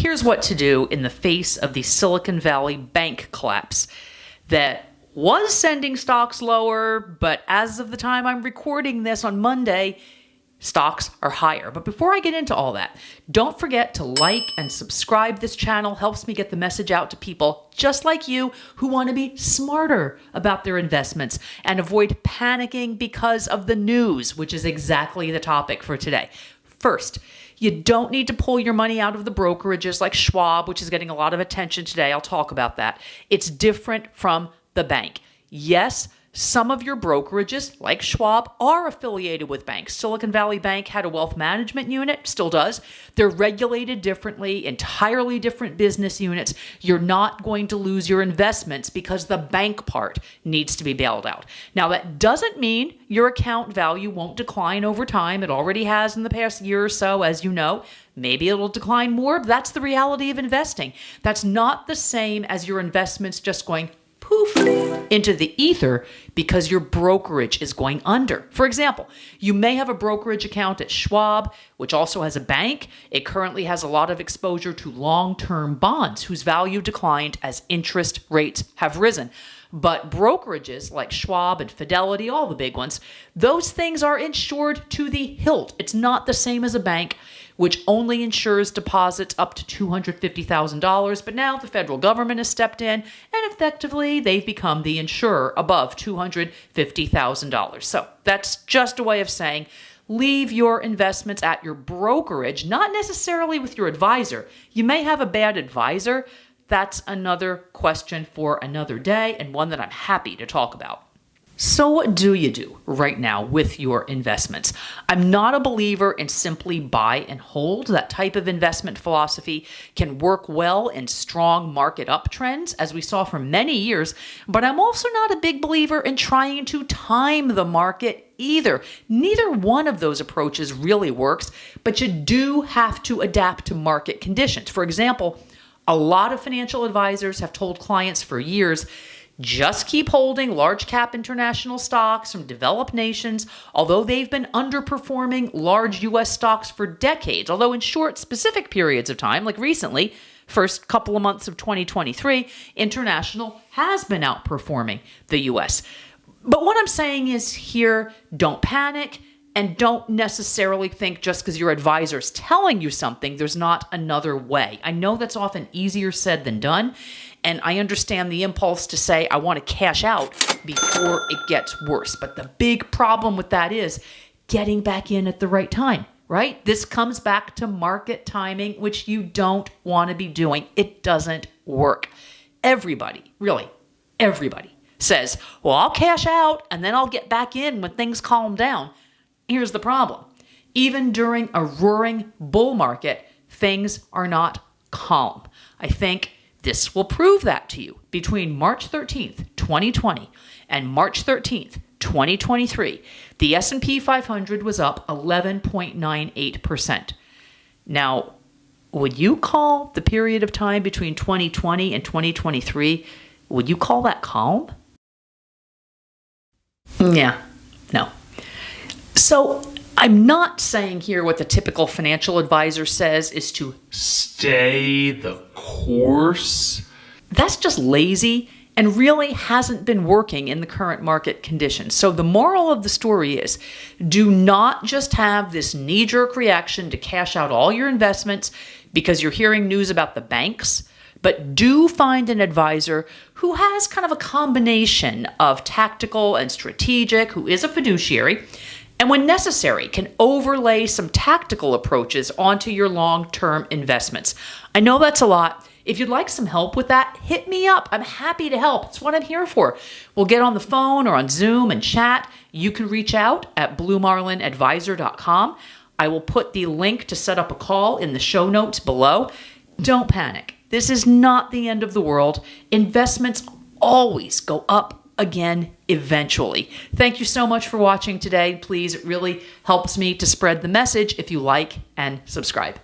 Here's what to do in the face of the Silicon Valley bank collapse that was sending stocks lower, but as of the time I'm recording this on Monday, stocks are higher. But before I get into all that, don't forget to like and subscribe. This channel helps me get the message out to people just like you who want to be smarter about their investments and avoid panicking because of the news, which is exactly the topic for today. First, you don't need to pull your money out of the brokerages like Schwab, which is getting a lot of attention today. I'll talk about that. It's different from the bank. Yes, some of your brokerages, like Schwab, are affiliated with banks. Silicon Valley Bank had a wealth management unit, still does. They're regulated differently, entirely different business units. You're not going to lose your investments because the bank part needs to be bailed out. Now, that doesn't mean your account value won't decline over time. It already has in the past year or so, as you know. Maybe it'll decline more. But that's the reality of investing. That's not the same as your investments just going poof into the ether because your brokerage is going under. For example, you may have a brokerage account at Schwab, which also has a bank. It currently has a lot of exposure to long-term bonds whose value declined as interest rates have risen. But brokerages like Schwab and Fidelity, all the big ones, those things are insured to the hilt. It's not the same as a bank, which only insures deposits up to $250,000. But now the federal government has stepped in, and effectively they've become the insurer above $250,000. So that's just a way of saying leave your investments at your brokerage, not necessarily with your advisor. You may have a bad advisor. That's another question for another day, and one that I'm happy to talk about. So what do you do right now with your investments? I'm not a believer in simply buy and hold. That type of investment philosophy can work well in strong market uptrends, as we saw for many years, but I'm also not a big believer in trying to time the market either. Neither one of those approaches really works, but you do have to adapt to market conditions. For example, a lot of financial advisors have told clients for years, just keep holding large cap international stocks from developed nations, although they've been underperforming large U.S. stocks for decades. Although in short, specific periods of time, like recently, first couple of months of 2023, international has been outperforming the U.S. But what I'm saying is here, don't panic. And don't necessarily think just because your advisor is telling you something, there's not another way. I know that's often easier said than done. And I understand the impulse to say, I want to cash out before it gets worse. But the big problem with that is getting back in at the right time, right? This comes back to market timing, which you don't want to be doing. It doesn't work. Everybody, really, everybody says, well, I'll cash out and then I'll get back in when things calm down. Here's the problem. Even during a roaring bull market, things are not calm. I think this will prove that to you. Between March 13th, 2020 and March 13th, 2023, the S&P 500 was up 11.98%. Now, would you call the period of time between 2020 and 2023, would you call that calm? Yeah, no. So I'm not saying here what the typical financial advisor says is to stay the course. That's just lazy and really hasn't been working in the current market conditions. So the moral of the story is, do not just have this knee-jerk reaction to cash out all your investments because you're hearing news about the banks, but do find an advisor who has kind of a combination of tactical and strategic, who is a fiduciary, and when necessary, can overlay some tactical approaches onto your long-term investments. I know that's a lot. If you'd like some help with that, hit me up. I'm happy to help. It's what I'm here for. We'll get on the phone or on Zoom and chat. You can reach out at bluemarlinadvisor.com. I will put the link to set up a call in the show notes below. Don't panic. This is not the end of the world. Investments always go up again eventually. Thank you so much for watching today. Please, it really helps me to spread the message if you like and subscribe.